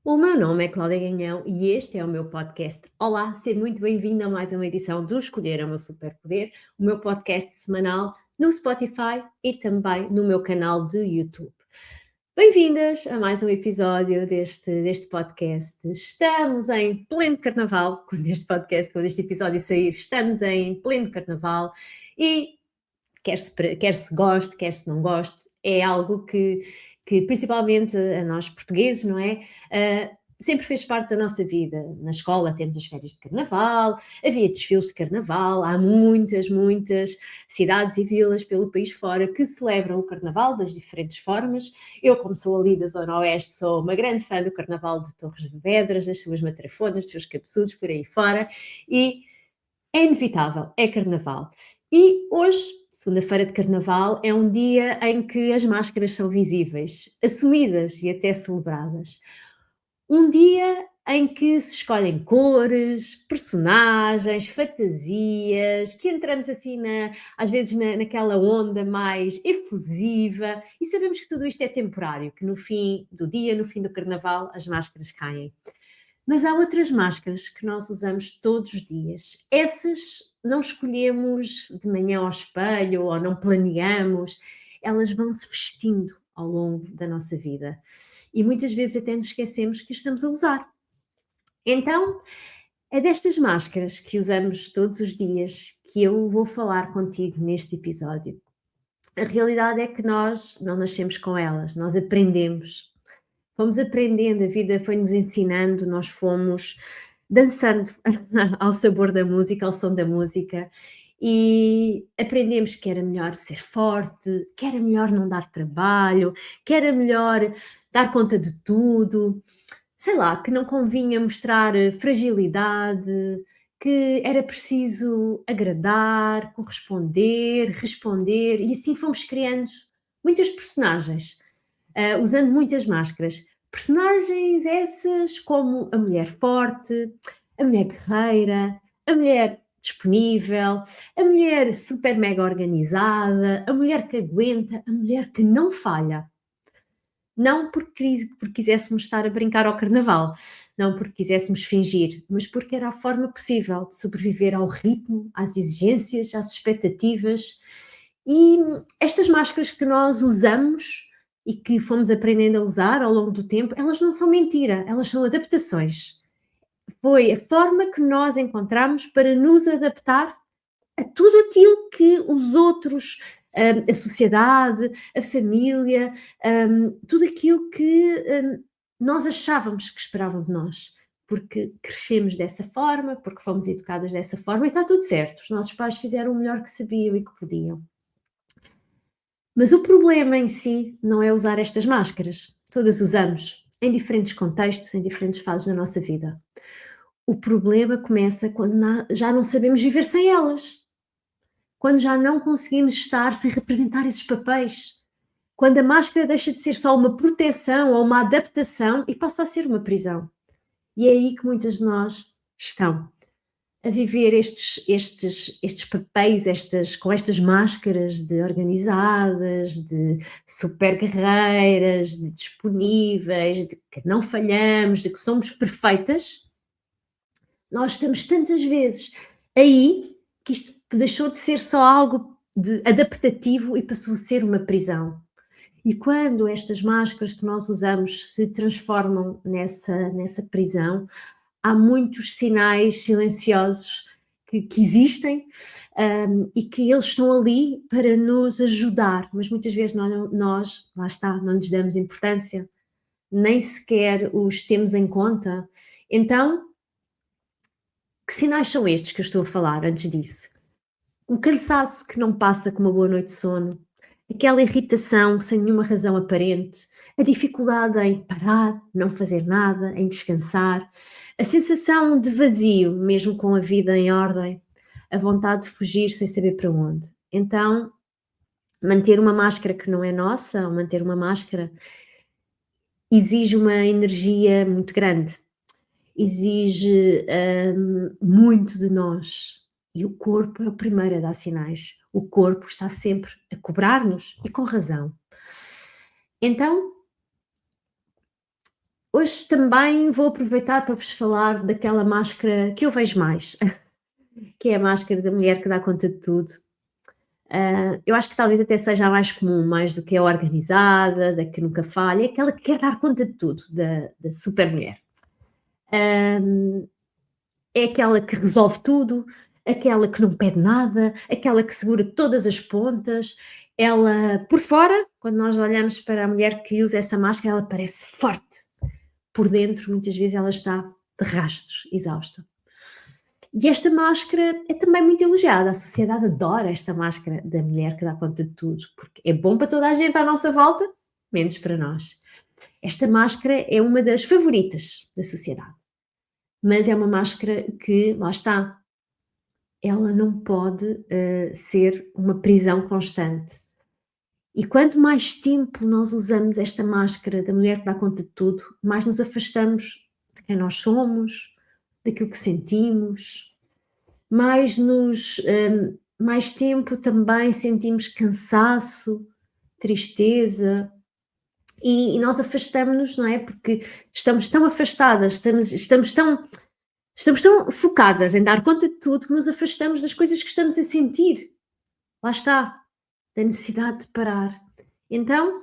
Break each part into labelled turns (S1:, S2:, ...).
S1: O meu nome é Cláudia Ganhão e este é o meu podcast. Olá, seja muito bem-vindo a mais uma edição do Escolher é o Meu Superpoder, o meu podcast semanal no Spotify e também no meu canal de YouTube. Bem-vindas a mais um episódio deste podcast. Estamos em pleno carnaval, quando este episódio sair, estamos em pleno carnaval e quer se goste, quer se não goste, é algo que principalmente a nós portugueses, não é? Sempre fez parte da nossa vida. Na escola temos as férias de carnaval, havia desfiles de carnaval, há muitas cidades e vilas pelo país fora que celebram o carnaval das diferentes formas. Eu, como sou ali da Zona Oeste, sou uma grande fã do carnaval de Torres Vedras, das suas matrafonas, dos seus cabeçudos por aí fora, e é inevitável, é carnaval. E hoje, segunda-feira de carnaval, é um dia em que as máscaras são visíveis, assumidas e até celebradas. Um dia em que se escolhem cores, personagens, fantasias, que entramos assim às vezes naquela onda mais efusiva e sabemos que tudo isto é temporário, que no fim do dia, no fim do carnaval, as máscaras caem. Mas há outras máscaras que nós usamos todos os dias. Essas não escolhemos de manhã ao espelho ou não planeamos, elas vão se vestindo ao longo da nossa vida. E muitas vezes até nos esquecemos que estamos a usar. Então, é destas máscaras que usamos todos os dias que eu vou falar contigo neste episódio. A realidade é que nós não nascemos com elas, nós aprendemos. Fomos aprendendo, a vida foi-nos ensinando, nós fomos dançando ao sabor da música, ao som da música, e aprendemos que era melhor ser forte, que era melhor não dar trabalho, que era melhor dar conta de tudo, sei lá, que não convinha mostrar fragilidade, que era preciso agradar, corresponder, responder, e assim fomos criando muitas personagens usando muitas máscaras. Personagens essas como a mulher forte, a mulher guerreira, a mulher disponível, a mulher super mega organizada, a mulher que aguenta, a mulher que não falha. Não porque quiséssemos estar a brincar ao carnaval, não porque quiséssemos fingir, mas porque era a forma possível de sobreviver ao ritmo, às exigências, às expectativas. E estas máscaras que nós usamos e que fomos aprendendo a usar ao longo do tempo, elas não são mentira, elas são adaptações. Foi a forma que nós encontramos para nos adaptar a tudo aquilo que os outros, a sociedade, a família, tudo aquilo que nós achávamos que esperavam de nós. Porque crescemos dessa forma, porque fomos educadas dessa forma e está tudo certo. Os nossos pais fizeram o melhor que sabiam e que podiam. Mas o problema em si não é usar estas máscaras. Todas usamos, em diferentes contextos, em diferentes fases da nossa vida. O problema começa quando já não sabemos viver sem elas. Quando já não conseguimos estar sem representar esses papéis. Quando a máscara deixa de ser só uma proteção ou uma adaptação e passa a ser uma prisão. E é aí que muitas de nós estão a viver estes papéis, com estas máscaras de organizadas, de super guerreiras, de disponíveis, de que não falhamos, de que somos perfeitas. Nós estamos tantas vezes aí que isto deixou de ser só algo de adaptativo e passou a ser uma prisão. E quando estas máscaras que nós usamos se transformam nessa prisão, há muitos sinais silenciosos que existem e que eles estão ali para nos ajudar, mas muitas vezes nós, lá está, não lhes damos importância, nem sequer os temos em conta. Então, que sinais são estes que eu estou a falar antes disso? O cansaço que não passa com uma boa noite de sono, aquela irritação sem nenhuma razão aparente, a dificuldade em parar, não fazer nada, em descansar, a sensação de vazio, mesmo com a vida em ordem, a vontade de fugir sem saber para onde. Então, manter uma máscara que não é nossa, ou manter uma máscara, exige uma energia muito grande, exige muito de nós. E o corpo é o primeiro a dar sinais. O corpo está sempre a cobrar-nos e com razão. Então, Hoje também vou aproveitar para vos falar daquela máscara que eu vejo mais, que é a máscara da mulher que dá conta de tudo. Eu acho que talvez até seja a mais comum, mais do que a organizada, da que nunca falha, é aquela que quer dar conta de tudo, da super mulher. É aquela que resolve tudo, aquela que não pede nada, aquela que segura todas as pontas. Ela, por fora, quando nós olhamos para a mulher que usa essa máscara, ela parece forte. Por dentro, muitas vezes, ela está de rastros, exausta. E esta máscara é também muito elogiada. A sociedade adora esta máscara da mulher que dá conta de tudo, porque é bom para toda a gente à nossa volta, menos para nós. Esta máscara é uma das favoritas da sociedade, mas é uma máscara que, lá está, ela não pode ser uma prisão constante. E quanto mais tempo nós usamos esta máscara da mulher que dá conta de tudo, mais nos afastamos de quem nós somos, daquilo que sentimos, mais tempo também sentimos cansaço, tristeza, e nós afastamos-nos, não é? Porque estamos tão afastadas, estamos tão focadas em dar conta de tudo que nos afastamos das coisas que estamos a sentir. Lá está, da necessidade de parar. Então,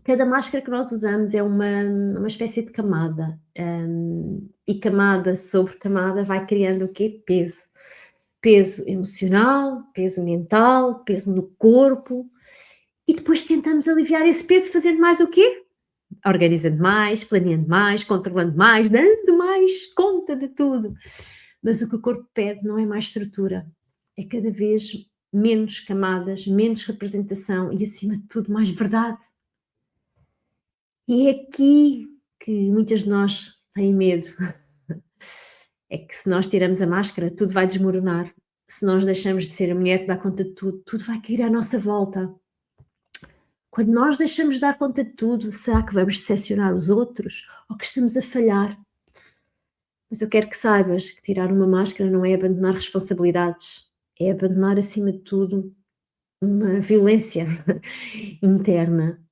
S1: cada máscara que nós usamos é uma espécie de camada, e camada sobre camada vai criando o quê? Peso. Peso emocional, peso mental, peso no corpo, e depois tentamos aliviar esse peso fazendo mais o quê? Organizando mais, planeando mais, controlando mais, dando mais conta de tudo. Mas o que o corpo pede não é mais estrutura, é cada vez menos camadas, menos representação e, acima de tudo, mais verdade. E é aqui que muitas de nós têm medo. É que se nós tiramos a máscara, tudo vai desmoronar. Se nós deixamos de ser a mulher que dá conta de tudo, tudo vai cair à nossa volta. Quando nós deixamos de dar conta de tudo, será que vamos decepcionar os outros ou que estamos a falhar? Mas eu quero que saibas que tirar uma máscara não é abandonar responsabilidades, é abandonar, acima de tudo, uma violência interna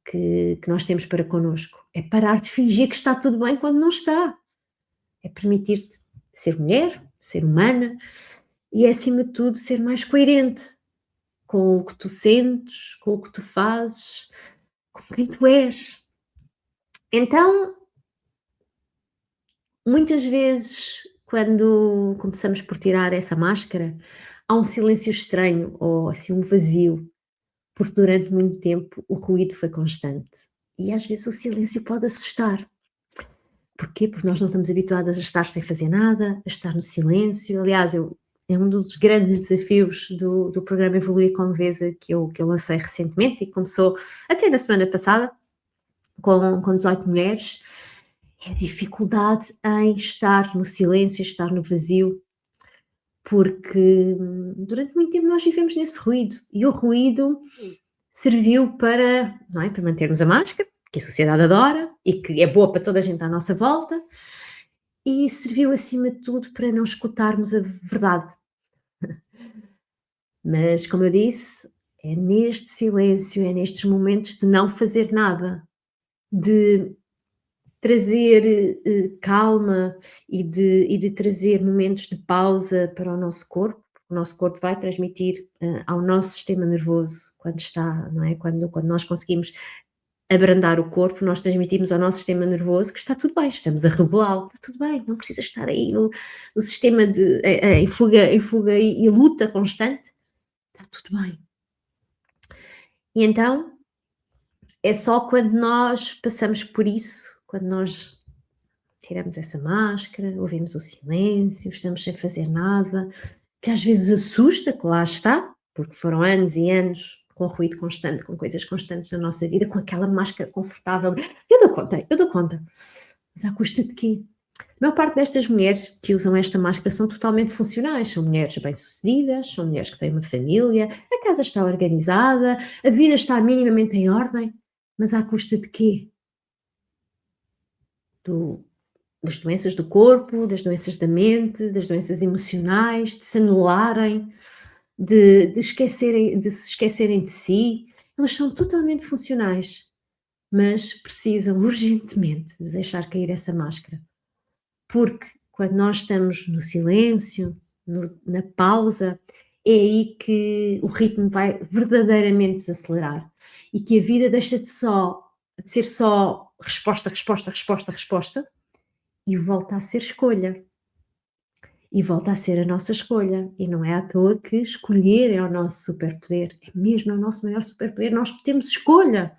S1: que nós temos para connosco. É parar de fingir que está tudo bem quando não está. É permitir-te ser mulher, ser humana e, acima de tudo, ser mais coerente com o que tu sentes, com o que tu fazes, com quem tu és. Então, muitas vezes, quando começamos por tirar essa máscara, há um silêncio estranho ou assim um vazio, porque durante muito tempo o ruído foi constante. E às vezes o silêncio pode assustar. Porquê? Porque nós não estamos habituadas a estar sem fazer nada, a estar no silêncio. Aliás, é um dos grandes desafios do programa Evoluir com Leveza que eu lancei recentemente e que começou até na semana passada, com 18 mulheres, é a dificuldade em estar no silêncio, estar no vazio, porque durante muito tempo nós vivemos nesse ruído e o ruído serviu para, não é, para mantermos a máscara, que a sociedade adora e que é boa para toda a gente à nossa volta, e serviu acima de tudo para não escutarmos a verdade. Mas, como eu disse, é neste silêncio, é nestes momentos de não fazer nada, de trazer calma e de trazer momentos de pausa para o nosso corpo. O nosso corpo vai transmitir ao nosso sistema nervoso quando está, não é? Quando nós conseguimos abrandar o corpo, nós transmitimos ao nosso sistema nervoso que está tudo bem, estamos a regulá-lo, está tudo bem, não precisa estar aí no sistema em fuga e luta constante, está tudo bem. E então, é só quando nós passamos por isso, quando nós tiramos essa máscara, ouvimos o silêncio, estamos sem fazer nada, que às vezes assusta, que lá está, porque foram anos e anos com ruído constante, com coisas constantes na nossa vida, com aquela máscara confortável. Eu dou conta. Mas à custa de quê? A maior parte destas mulheres que usam esta máscara são totalmente funcionais, são mulheres bem-sucedidas, são mulheres que têm uma família, a casa está organizada, a vida está minimamente em ordem, mas à custa de quê? Das doenças do corpo, das doenças da mente, das doenças emocionais, de se anularem, de se esquecerem de si. Elas são totalmente funcionais, mas precisam urgentemente de deixar cair essa máscara, porque quando nós estamos no silêncio, na pausa, é aí que o ritmo vai verdadeiramente desacelerar e que a vida deixa de ser só resposta, resposta, resposta, resposta e volta a ser escolha. E volta a ser a nossa escolha. E não é à toa que escolher é o nosso superpoder. É mesmo o nosso maior superpoder. Nós temos escolha.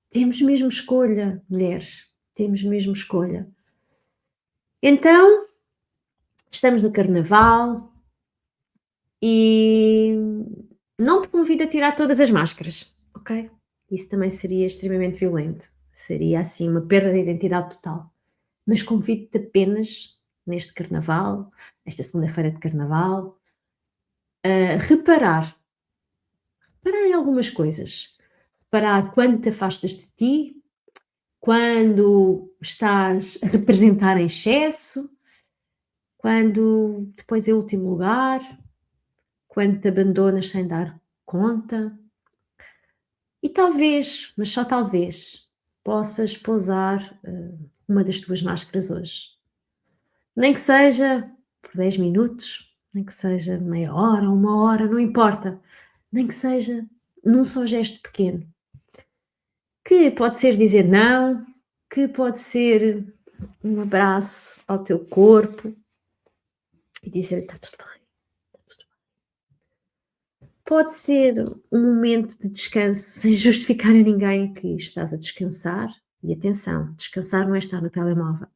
S1: Temos mesmo escolha, mulheres. Temos mesmo escolha. Então, estamos no Carnaval e não te convido a tirar todas as máscaras, ok? Isso também seria extremamente violento. Seria assim uma perda de identidade total. Mas convido-te apenas neste Carnaval, esta segunda-feira de Carnaval, a reparar em algumas coisas. Reparar quando te afastas de ti, quando estás a representar em excesso, quando te pões em último lugar, quando te abandonas sem dar conta. E talvez, mas só talvez, possas pousar uma das tuas máscaras hoje. Nem que seja por 10 minutos, nem que seja meia hora ou uma hora, não importa. Nem que seja num só gesto pequeno. Que pode ser dizer não, que pode ser um abraço ao teu corpo e dizer está tudo bem, está tudo bem. Pode ser um momento de descanso sem justificar a ninguém que estás a descansar. E atenção, descansar não é estar no telemóvel.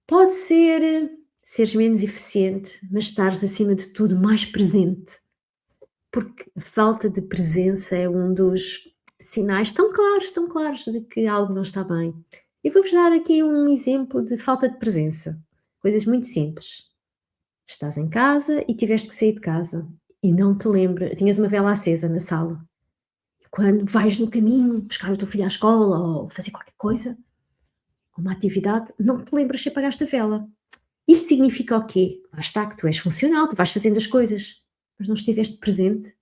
S1: Pode ser seres menos eficiente, mas estares acima de tudo mais presente. Porque a falta de presença é um dos sinais tão claros de que algo não está bem. E vou-vos dar aqui um exemplo de falta de presença. Coisas muito simples. Estás em casa e tiveste que sair de casa e não te lembra, tinhas uma vela acesa na sala. E quando vais no caminho buscar o teu filho à escola ou fazer qualquer coisa, uma atividade, não te lembras se apagaste a vela. Isto significa o quê? Lá está, que tu és funcional, tu vais fazendo as coisas, mas não estiveste presente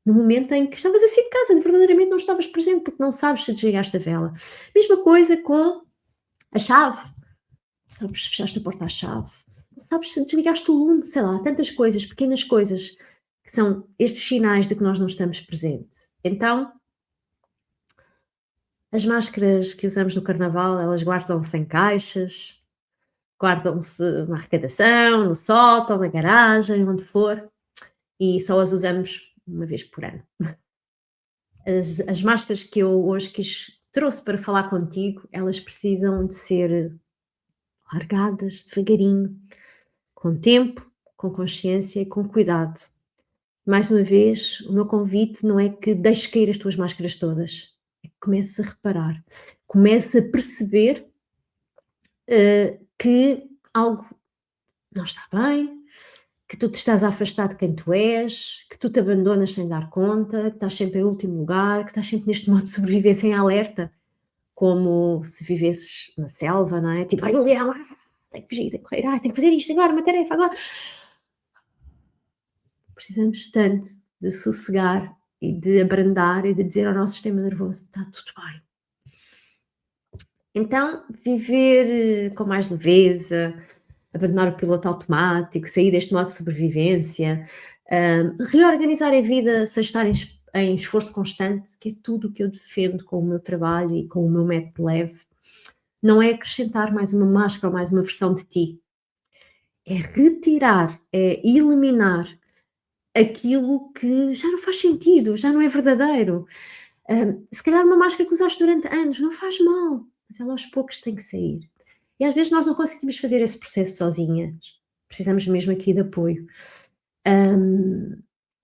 S1: no momento em que estavas a sair de casa, verdadeiramente não estavas presente porque não sabes se desligaste a vela. Mesma coisa com a chave. Não sabes se fechaste a porta à chave. Não sabes se desligaste o lume, sei lá, tantas coisas, pequenas coisas, que são estes sinais de que nós não estamos presentes. Então, as máscaras que usamos no Carnaval, elas guardam-se em caixas, guardam-se na arrecadação, no sótão, na garagem, onde for, e só as usamos uma vez por ano. As máscaras que eu hoje trouxe para falar contigo, elas precisam de ser largadas devagarinho, com tempo, com consciência e com cuidado. Mais uma vez, o meu convite não é que deixes cair as tuas máscaras todas, é que comeces a reparar, comeces a perceber que algo não está bem, que tu te estás a afastar de quem tu és, que tu te abandonas sem dar conta, que estás sempre em último lugar, que estás sempre neste modo de sobrevivência em alerta, como se vivesses na selva, não é? Tipo, ai, um leão, tenho que fugir, tenho que correr, ai, tenho que fazer isto agora, uma tarefa agora. Precisamos tanto de sossegar e de abrandar e de dizer ao nosso sistema nervoso, está tudo bem. Então, viver com mais leveza, abandonar o piloto automático, sair deste modo de sobrevivência, reorganizar a vida sem estar em esforço constante, que é tudo o que eu defendo com o meu trabalho e com o meu método leve, não é acrescentar mais uma máscara ou mais uma versão de ti. É retirar, é eliminar aquilo que já não faz sentido, já não é verdadeiro. Se calhar uma máscara que usaste durante anos não faz mal, mas ela aos poucos tem que sair. E às vezes nós não conseguimos fazer esse processo sozinhas, precisamos mesmo aqui de apoio.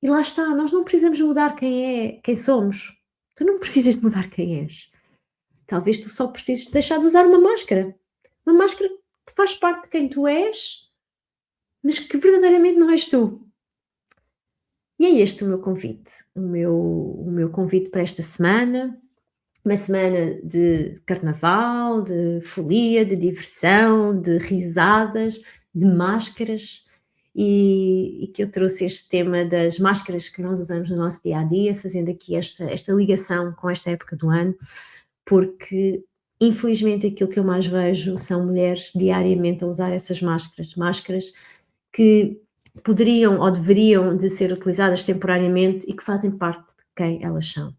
S1: E lá está, nós não precisamos mudar quem somos. Tu não precisas de mudar quem és. Talvez tu só precises de deixar de usar uma máscara. Uma máscara que faz parte de quem tu és, mas que verdadeiramente não és tu. E é este o meu convite, o meu convite para esta semana, uma semana de carnaval, de folia, de diversão, de risadas, de máscaras e que eu trouxe este tema das máscaras que nós usamos no nosso dia a dia, fazendo aqui esta ligação com esta época do ano, porque infelizmente aquilo que eu mais vejo são mulheres diariamente a usar essas máscaras que poderiam ou deveriam de ser utilizadas temporariamente e que fazem parte de quem elas são.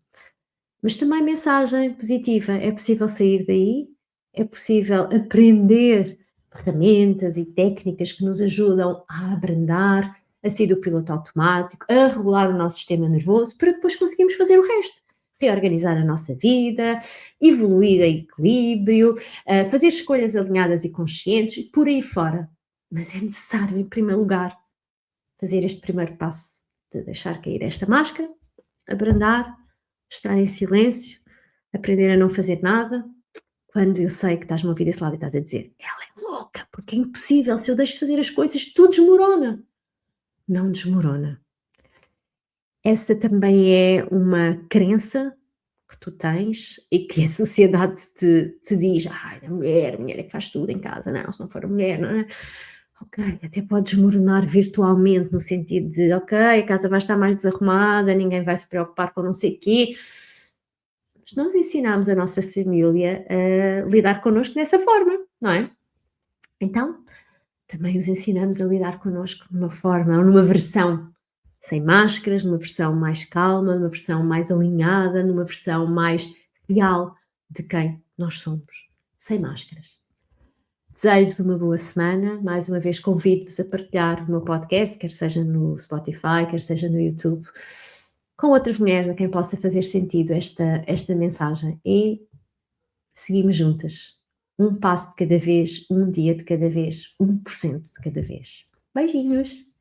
S1: Mas também mensagem positiva, é possível sair daí, é possível aprender ferramentas e técnicas que nos ajudam a abrandar, a sair do piloto automático, a regular o nosso sistema nervoso, para depois conseguirmos fazer o resto. Reorganizar a nossa vida, evoluir a equilíbrio, fazer escolhas alinhadas e conscientes, por aí fora. Mas é necessário, em primeiro lugar, fazer este primeiro passo de deixar cair esta máscara, abrandar, estar em silêncio, aprender a não fazer nada. Quando eu sei que estás-me a ouvir desse lado e estás a dizer, ela é louca, porque é impossível, se eu deixo de fazer as coisas, tudo desmorona. Não desmorona. Essa também é uma crença que tu tens e que a sociedade te diz, ai, a mulher é que faz tudo em casa, não, se não for a mulher, não é? Ok, até pode desmoronar virtualmente, no sentido de, ok, a casa vai estar mais desarrumada, ninguém vai se preocupar com não sei o quê. Mas nós ensinamos a nossa família a lidar connosco dessa forma, não é? Então, também os ensinamos a lidar connosco de uma forma, ou numa versão sem máscaras, numa versão mais calma, numa versão mais alinhada, numa versão mais real de quem nós somos, sem máscaras. Desejo-vos uma boa semana. Mais uma vez convido-vos a partilhar o meu podcast, quer seja no Spotify, quer seja no YouTube, com outras mulheres a quem possa fazer sentido esta mensagem. E seguimos juntas. Um passo de cada vez, um dia de cada vez, 1% de cada vez. Beijinhos!